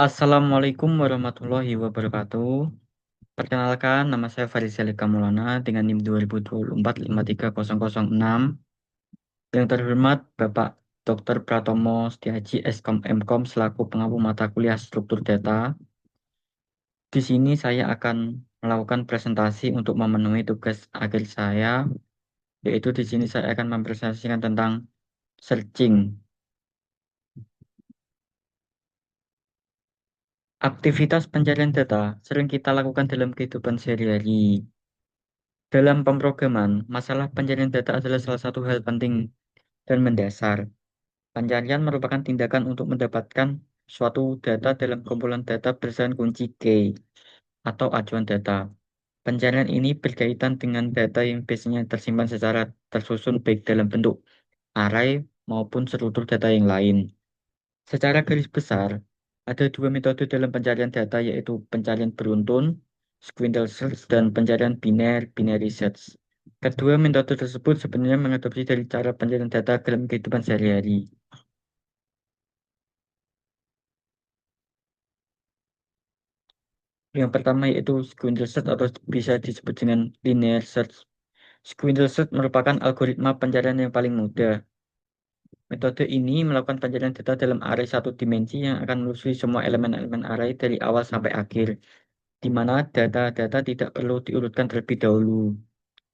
Assalamualaikum warahmatullahi wabarakatuh. Perkenalkan, nama saya Faris Alika Maulana dengan NIM 2024 53006. Yang terhormat Bapak Dr. Pratomo Setiaji Eskom Mkom selaku pengampu mata kuliah struktur data. Di sini saya akan melakukan presentasi untuk memenuhi tugas akhir saya, yaitu di sini saya akan mempresentasikan tentang searching. Aktivitas pencarian data sering kita lakukan dalam kehidupan sehari-hari. Dalam pemrograman, masalah pencarian data adalah salah satu hal penting dan mendasar. Pencarian merupakan tindakan untuk mendapatkan suatu data dalam kumpulan data berdasarkan kunci key atau acuan data. Pencarian ini berkaitan dengan data yang biasanya tersimpan secara tersusun baik dalam bentuk array maupun struktur data yang lain. Secara garis besar, ada dua metode dalam pencarian data yaitu pencarian beruntun, sequential search, dan pencarian binary search. Kedua metode tersebut sebenarnya mengadopsi dari cara pencarian data dalam kehidupan sehari-hari. Yang pertama yaitu sequential search atau bisa disebut dengan linear search. Sequential search merupakan algoritma pencarian yang paling mudah. Metode ini melakukan pencarian data dalam array satu dimensi yang akan menelusuri semua elemen-elemen array dari awal sampai akhir, di mana data-data tidak perlu diurutkan terlebih dahulu.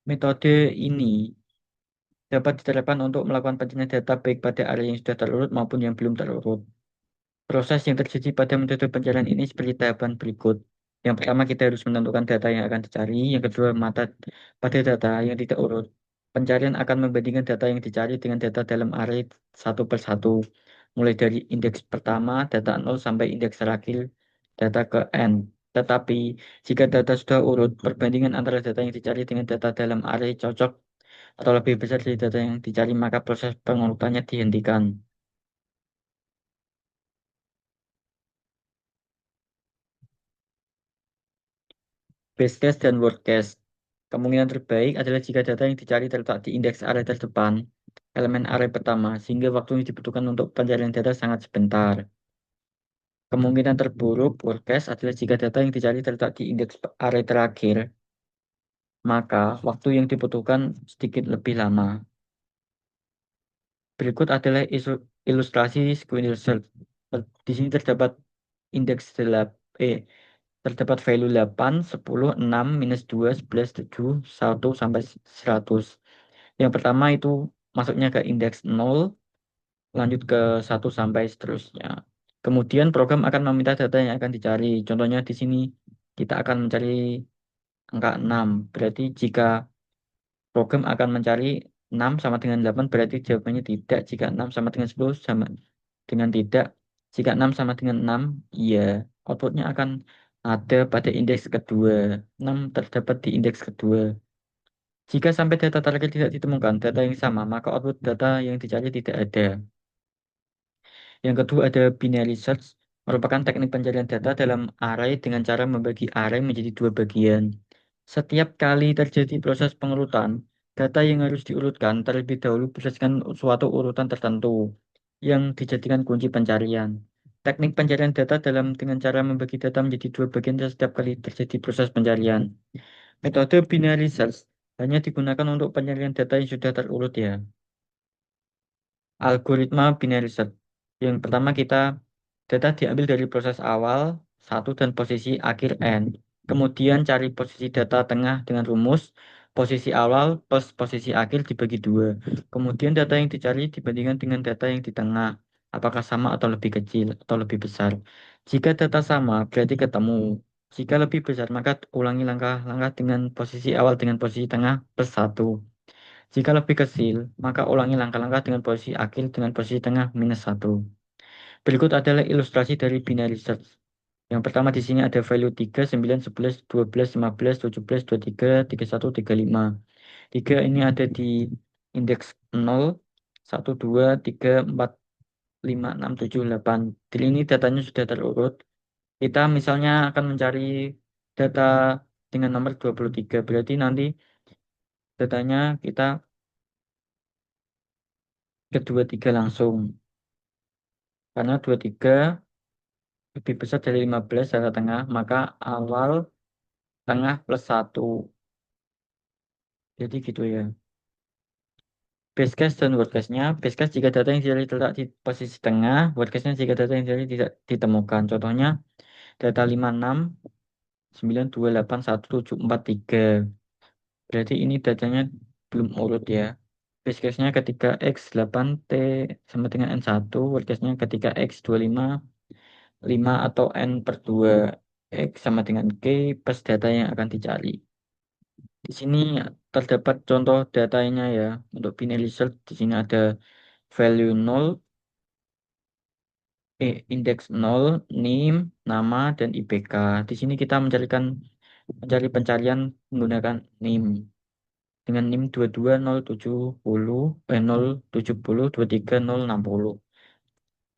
Metode ini dapat diterapkan untuk melakukan pencarian data baik pada array yang sudah terurut maupun yang belum terurut. Proses yang terjadi pada metode pencarian ini seperti tahapan berikut. Yang pertama, kita harus menentukan data yang akan dicari. Yang kedua, mata pada data yang tidak urut. Pencarian akan membandingkan data yang dicari dengan data dalam array satu per satu, mulai dari indeks pertama, data 0, sampai indeks terakhir, data ke n. Tetapi, jika data sudah urut, perbandingan antara data yang dicari dengan data dalam array cocok atau lebih besar dari data yang dicari, maka proses pengurutannya dihentikan. Base case dan worst case. Kemungkinan terbaik adalah jika data yang dicari terletak di indeks array terdepan, elemen array pertama, sehingga waktu yang dibutuhkan untuk pencarian data sangat sebentar. Kemungkinan terburuk, worst case, adalah jika data yang dicari terletak di indeks array terakhir, maka waktu yang dibutuhkan sedikit lebih lama. Berikut adalah ilustrasi sequential search. Di sini terdapat indeks terdapat value 8, 10, 6, minus 2, 11, 7, 1, sampai 100. Yang pertama itu masuknya ke indeks 0, lanjut ke 1 sampai seterusnya. Kemudian program akan meminta data yang akan dicari. Contohnya di sini kita akan mencari angka 6. Berarti jika program akan mencari 6 sama dengan 8, berarti jawabannya tidak. Jika 6 sama dengan 10 sama dengan tidak. Jika 6 sama dengan 6, iya. Outputnya akan ada pada indeks kedua. 6 terdapat di indeks kedua. Jika sampai data terakhir tidak ditemukan, data yang sama, maka output data yang dicari tidak ada. Yang kedua ada binary search, merupakan teknik pencarian data dalam array dengan cara membagi array menjadi dua bagian. Setiap kali terjadi proses pengurutan, data yang harus diurutkan terlebih dahulu berdasarkan suatu urutan tertentu yang dijadikan kunci pencarian. Teknik pencarian data dalam dengan cara membagi data menjadi dua bagian setiap kali terjadi proses pencarian. Metode binary search hanya digunakan untuk pencarian data yang sudah terurut ya. Algoritma binary search. Yang pertama kita data diambil dari proses awal satu dan posisi akhir n. Kemudian cari posisi data tengah dengan rumus posisi awal plus posisi akhir dibagi dua. Kemudian data yang dicari dibandingkan dengan data yang di tengah. Apakah sama atau lebih kecil atau lebih besar. Jika data sama berarti ketemu. Jika lebih besar maka ulangi langkah-langkah dengan posisi awal dengan posisi tengah plus satu. Jika lebih kecil, maka ulangi langkah-langkah dengan posisi akhir dengan posisi tengah minus satu. Berikut adalah ilustrasi dari binary search. Yang pertama di sini ada value 3, 9, 11, 12, 15, 17, 23, 31, 35. 3 ini ada di indeks 0, 1, 2, 3, 4, 5, 6, 7, 8. Di ini datanya sudah terurut. Kita misalnya akan mencari data dengan nomor 23. Berarti nanti datanya kita ke 23 langsung. Karena 23 lebih besar dari 15 data tengah, maka awal, tengah plus 1. Jadi gitu ya. Base case dan worst case-nya. Base case jika data yang terletak di posisi tengah, worst case-nya jika data yang tidak ditemukan. Contohnya data 56, 9, 2, 8, 1, 7, 4, 3. Berarti ini datanya belum urut ya. Base case-nya ketika X 8T sama dengan N1, worst case-nya ketika X 25, 5 atau N per 2. X sama dengan K plus data yang akan dicari. Di sini terdapat contoh datanya ya. Untuk binary search di sini ada value 0, indeks 0, NIM, nama, dan IPK. Di sini kita mencari pencarian menggunakan NIM. Dengan NIM 22070, 070, 23060.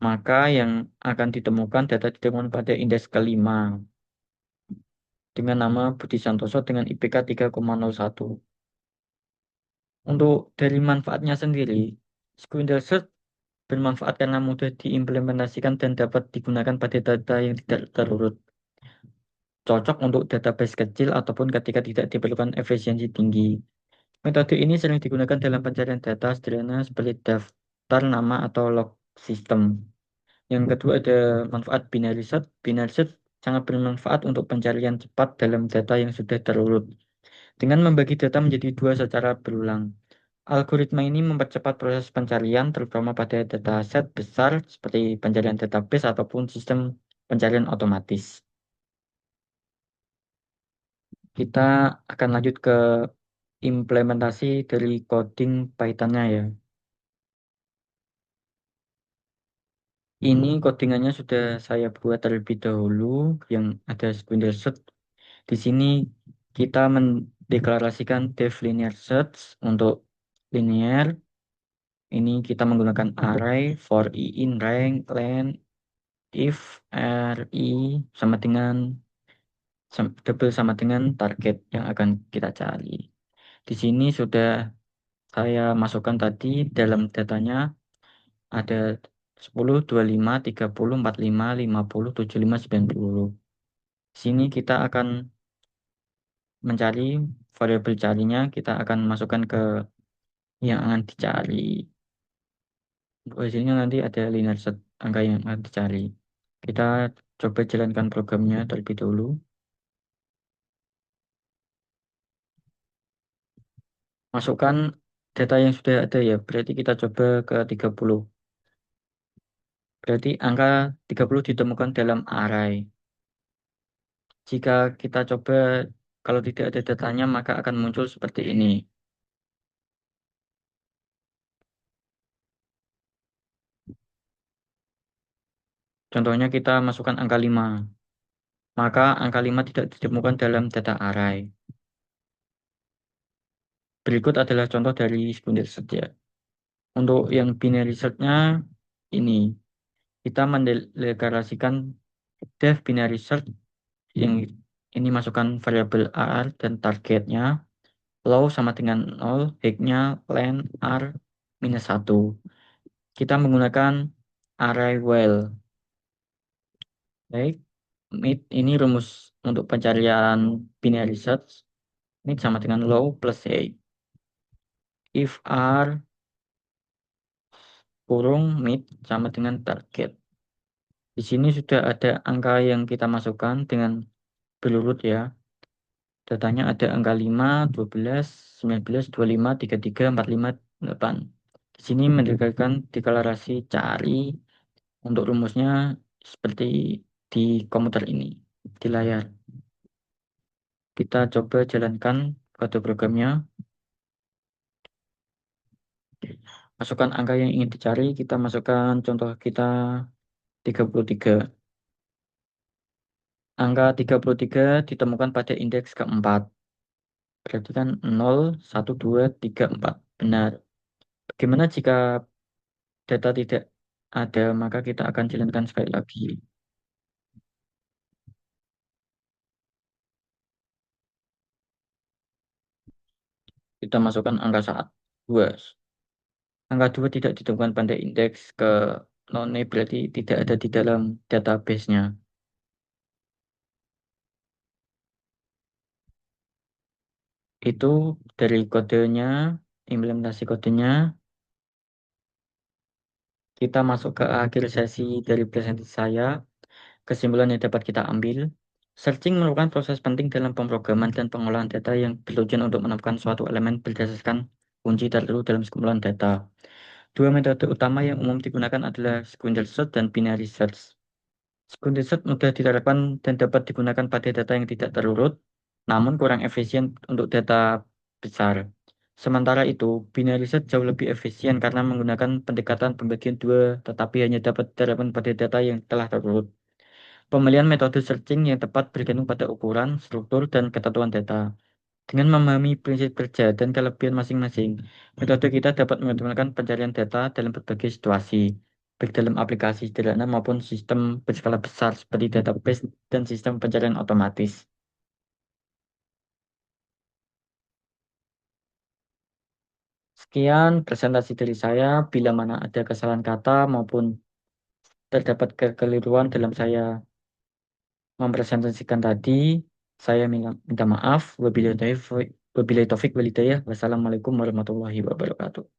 Maka yang akan ditemukan data ditemukan pada indeks kelima dengan nama Budi Santoso dengan IPK 3,01. Untuk dari manfaatnya sendiri, Squirrel Search bermanfaat karena mudah diimplementasikan dan dapat digunakan pada data yang tidak terurut. Cocok untuk database kecil ataupun ketika tidak diperlukan efisiensi tinggi. Metode ini sering digunakan dalam pencarian data sederhana seperti daftar nama atau log sistem. Yang kedua ada manfaat binary search. Binary search sangat bermanfaat untuk pencarian cepat dalam data yang sudah terurut. Dengan membagi data menjadi dua secara berulang. Algoritma ini mempercepat proses pencarian, terutama pada dataset besar seperti pencarian database ataupun sistem pencarian otomatis. Kita akan lanjut ke implementasi dari coding Python-nya ya. Ini codingannya sudah saya buat terlebih dahulu yang ada Squirrel Search. Di sini kita mendeklarasikan def linear search untuk linear. Ini kita menggunakan array for i in rank length if ri sama dengan double sama dengan target yang akan kita cari. Di sini sudah saya masukkan tadi dalam datanya ada 10, 25, 30, 45, 50, 75, 90. Sini kita akan mencari variabel carinya, kita akan masukkan ke yang akan dicari. Hasilnya nanti ada linear set angka yang akan dicari. Kita coba jalankan programnya terlebih dahulu. Masukkan data yang sudah ada ya, berarti kita coba ke 30. Berarti angka 30 ditemukan dalam array. Jika kita coba, kalau tidak ada datanya, maka akan muncul seperti ini. Contohnya kita masukkan angka 5. Maka angka 5 tidak ditemukan dalam data array. Berikut adalah contoh dari Squirrel Search ya. Untuk yang binary search-nya ini, kita mendeklarasikan def binary search yang ini masukkan variabel r dan targetnya. Low sama dengan 0, high-nya len r minus 1. Kita menggunakan array while. Baik, mid ini rumus untuk pencarian binary search. Mid sama dengan low plus high. If r kurung mid sama dengan target. Di sini sudah ada angka yang kita masukkan dengan berurut ya. Datanya ada angka 5, 12, 19, 25, 33, 45, 8. Di sini mendeklarasikan deklarasi cari untuk rumusnya seperti di komputer ini, di layar. Kita coba jalankan kode programnya. Masukkan angka yang ingin dicari, kita masukkan contoh kita 33. Angka 33 ditemukan pada indeks keempat. Berarti kan 0, 1, 2, 3, 4. Benar. Bagaimana jika data tidak ada, maka kita akan jalankan sekali lagi. Kita masukkan angka 2. Angka 2 tidak ditemukan pada indeks ke none berarti tidak ada di dalam database-nya. Itu dari kodenya, implementasi kodenya, kita masuk ke akhir sesi dari presentasi saya. Kesimpulan yang dapat kita ambil, searching merupakan proses penting dalam pemrograman dan pengolahan data yang bertujuan untuk menemukan suatu elemen berdasarkan kunci tertentu dalam sekumpulan data. Dua metode utama yang umum digunakan adalah sequential search dan binary search. Sequential search mudah diterapkan dan dapat digunakan pada data yang tidak terurut, namun kurang efisien untuk data besar. Sementara itu, binary search jauh lebih efisien karena menggunakan pendekatan pembagian dua, tetapi hanya dapat diterapkan pada data yang telah terurut. Pemilihan metode searching yang tepat bergantung pada ukuran, struktur, dan ketentuan data. Dengan memahami prinsip kerja dan kelebihan masing-masing, metode kita dapat menggunakan pencarian data dalam berbagai situasi, baik dalam aplikasi sederhana maupun sistem berskala besar seperti database dan sistem pencarian otomatis. Sekian presentasi dari saya. Bila mana ada kesalahan kata maupun terdapat kekeliruan dalam saya mempresentasikan tadi, saya minta maaf. Wabillahi taufik wal hidayah. Wassalamualaikum warahmatullahi wabarakatuh.